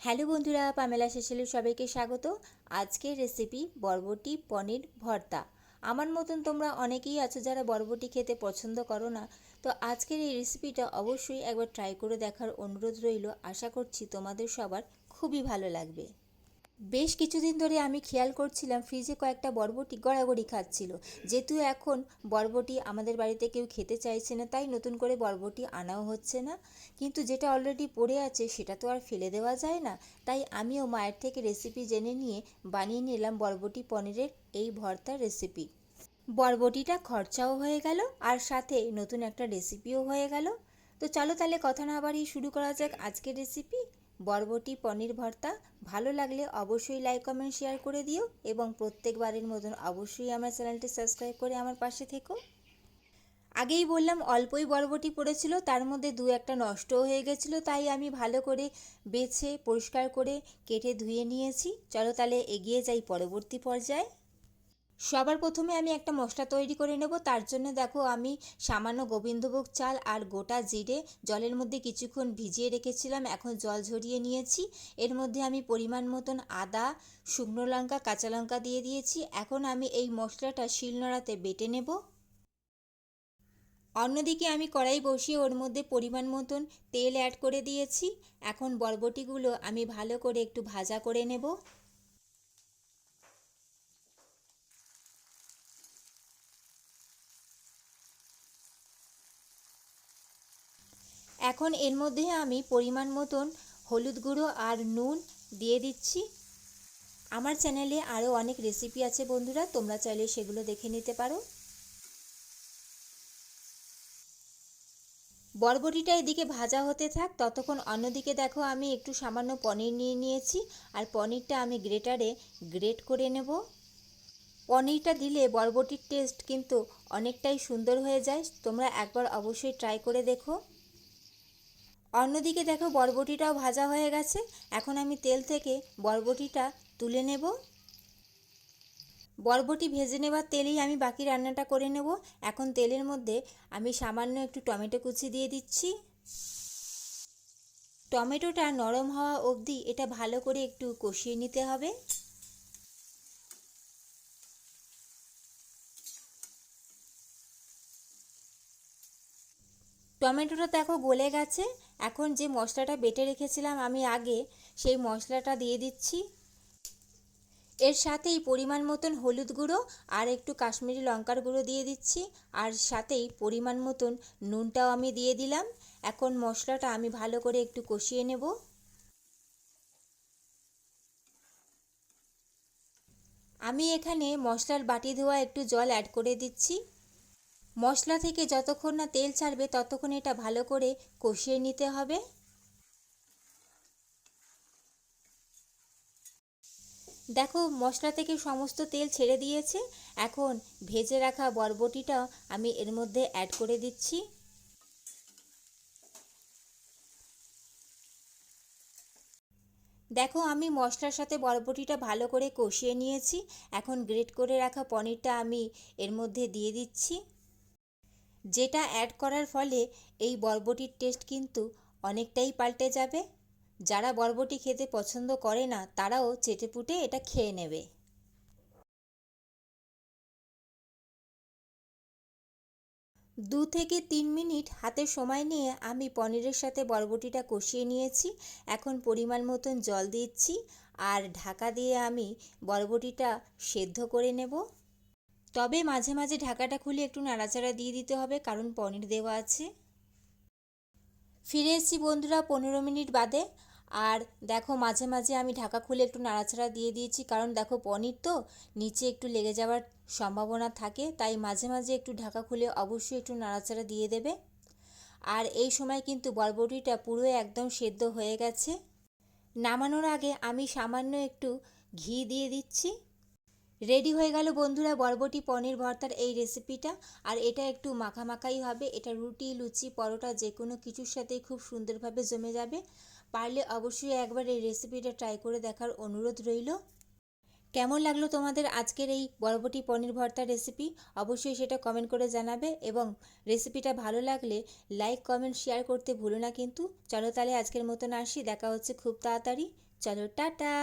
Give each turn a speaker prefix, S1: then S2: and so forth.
S1: Hello বন্ধুরা, Pamela শেষেলে সবাইকে স্বাগত। আজকের রেসিপি বরবটি পনির ভর্তা। আমার মতন তোমরা অনেকেই আছো যারা বরবটি খেতে পছন্দ করো না। তো আজকের এই রেসিপিটা অবশ্যই একবার ট্রাই করে দেখার অনুরোধ রইল। আশা করছি তোমাদের সবার খুবই ভালো লাগবে। বেশ কিছুদিন ধরে আমি খেয়াল করছিলাম ফ্রিজে কয়েকটা বরবটি গড়াগড়ি খাচ্ছিল। যেহেতু এখন বরবটি আমাদের বাড়িতে কেউ খেতে চাইছে না, তাই নতুন করে বরবটি আনাও হচ্ছে না। কিন্তু যেটা অলরেডি পড়ে আছে সেটা তো আর ফেলে দেওয়া যায় না। তাই আমিও মায়ের থেকে রেসিপি জেনে নিয়ে বানিয়ে নিলাম বরবটি পনিরের এই ভর্তার রেসিপি। বরবটিটা খরচাও হয়ে গেল আর সাথে নতুন একটা রেসিপিও হয়ে গেল। তো চলো তাহলে কথা না বাড়িয়ে শুরু করা যাক আজকের রেসিপি বরবটি পনির ভর্তা। ভালো লাগলে অবশ্যই লাইক কমেন্ট শেয়ার করে দিও এবং প্রত্যেকবারের মতন অবশ্যই আমার চ্যানেলটি সাবস্ক্রাইব করে আমার পাশে থেকো। আগেই বললাম অল্পই বরবটি পড়েছিল, তার মধ্যে দু একটা নষ্টও হয়ে গেছিলো, তাই আমি ভালো করে বেছে পরিষ্কার করে কেটে ধুয়ে নিয়েছি। চলো তাহলে এগিয়ে যাই পরবর্তী পর্যায়ে। সবার প্রথমে আমি একটা মশলা তৈরি করে নেব। তার জন্য দেখো আমি সামান্য গোবিন্দভোগ চাল আর গোটা জিরে জলের মধ্যে কিছুক্ষণ ভিজিয়ে রেখেছিলাম, এখন জল ঝরিয়ে নিয়েছি। এর মধ্যে আমি পরিমাণ মতন আদা, শুকনো লঙ্কা, কাঁচা লঙ্কা দিয়ে দিয়েছি। এখন আমি এই মশলাটা শিলনোড়াতে বেটে নেব। অন্যদিকে আমি কড়াই বসিয়ে ওর মধ্যে পরিমাণ মতন তেল অ্যাড করে দিয়েছি। এখন বরবটিগুলো আমি ভালো করে একটু ভাজা করে নেব। এখন এর মধ্যে আমি পরিমাণ মতন হলুদ গুঁড়ো আর নুন দিয়ে দিচ্ছি। আমার চ্যানেলে আরও অনেক রেসিপি আছে বন্ধুরা, তোমরা চাইলে সেগুলো দেখে নিতে পারো। বরবটিটা এদিকে ভাজা হতে থাক, ততক্ষণ অন্যদিকে দেখো আমি একটু সামান্য পনির নিয়ে নিয়েছি আর পনিরটা আমি গ্রেটারে গ্রেট করে নেব। পনিরটা দিলে বরবটির টেস্ট কিন্তু অনেকটাই সুন্দর হয়ে যায়, তোমরা একবার অবশ্যই ট্রাই করে দেখো। অন্যদিকে দেখো বরবটিটাও ভাজা হয়ে গেছে। এখন আমি তেল থেকে বরবটিটা তুলে নেব। বরবটি ভেজে নেবার তেলেই আমি বাকি রান্নাটা করে নেব। এখন তেলের মধ্যে আমি সামান্য একটু টমেটো কুচি দিয়ে দিচ্ছি। টমেটোটা নরম হওয়া অবধি এটা ভালো করে একটু কষিয়ে নিতে হবে। টমেটোটা দেখো গলে গেছে। এখন যে মশলাটা বেটে রেখেছিলাম আমি আগে, সেই মশলাটা দিয়ে দিচ্ছি। এর সাথেই পরিমাণ মতন হলুদ গুঁড়ো আর একটু কাশ্মীরি লঙ্কার গুঁড়ো দিয়ে দিচ্ছি, আর সাথেই পরিমাণ মতন নুনটাও আমি দিয়ে দিলাম। এখন মশলাটা আমি ভালো করে একটু কষিয়ে নেব। আমি এখানে মশলার বাটি ধোয়া একটু জল অ্যাড করে দিচ্ছি। মশলা থেকে যতক্ষণ না তেল ছাড়বে ততক্ষণ এটা ভালো করে কষিয়ে নিতে হবে। দেখো মশলা থেকে সমস্ত তেল ছেড়ে দিয়েছে। এখন ভেজে রাখা বরবটিটা আমি এর মধ্যে অ্যাড করে দিচ্ছি। দেখো আমি মশলার সাথে বরবটিটা ভালো করে কষিয়ে নিয়েছি। এখন গ্রেট করে রাখা পনিরটা আমি এর মধ্যে দিয়ে দিচ্ছি, যেটা অ্যাড করার ফলে এই বরবটির টেস্ট কিন্তু অনেকটাই পাল্টে যাবে। যারা বরবটি খেতে পছন্দ করে না তারাও চেটেপুটে এটা খেয়ে নেবে। 2 থেকে 3 মিনিট হাতে সময় নিয়ে আমি পনিরের সাথে বরবটিটা কষিয়ে নিয়েছি। এখন পরিমাণ মতন জল দিচ্ছি আর ঢাকা দিয়ে আমি বরবটিটা সেদ্ধ করে নেব। তবে মাঝে মাঝে ঢাকাটা খুলে একটু নাড়াচাড়া দিয়ে দিতে হবে, কারণ পনির দেওয়া আছে। ফিরে এসেছি বন্ধুরা 15 মিনিট বাদে। আর দেখো মাঝে মাঝে আমি ঢাকা খুলে একটু নাড়াচাড়া দিয়ে দিয়েছি, কারণ দেখো পনির তো নিচে একটু লেগে যাওয়ার সম্ভাবনা থাকে, তাই মাঝে মাঝে একটু ঢাকা খুলে অবশ্যই একটু নাড়াচাড়া দিয়ে দেবে। আর এই সময় কিন্তু বরবটিটা পুরো একদম সেদ্ধ হয়ে গেছে। নামানোর আগে আমি সামান্য একটু ঘি দিয়ে দিচ্ছি। রেডি হয়ে গেল বন্ধুরা বরবটি পনির ভর্তার এই রেসিপিটা। আর এটা একটু মাখা মাখাই হবে, এটা রুটি, লুচি, পরোটা যে কোনো কিছুর সাথেই খুব সুন্দরভাবে জমে যাবে। পারলে অবশ্যই একবার এই রেসিপিটা ট্রাই করে দেখার অনুরোধ রইল। কেমন লাগলো তোমাদের আজকের এই বরবটি পনির ভর্তা রেসিপি অবশ্যই সেটা কমেন্ট করে জানাবে, এবং রেসিপিটা ভালো লাগলে লাইক কমেন্ট শেয়ার করতে ভুলো না কিন্তু। চলো তাহলে আজকের মতন আসি, দেখা হচ্ছে খুব তাড়াতাড়ি। চলো টাটা।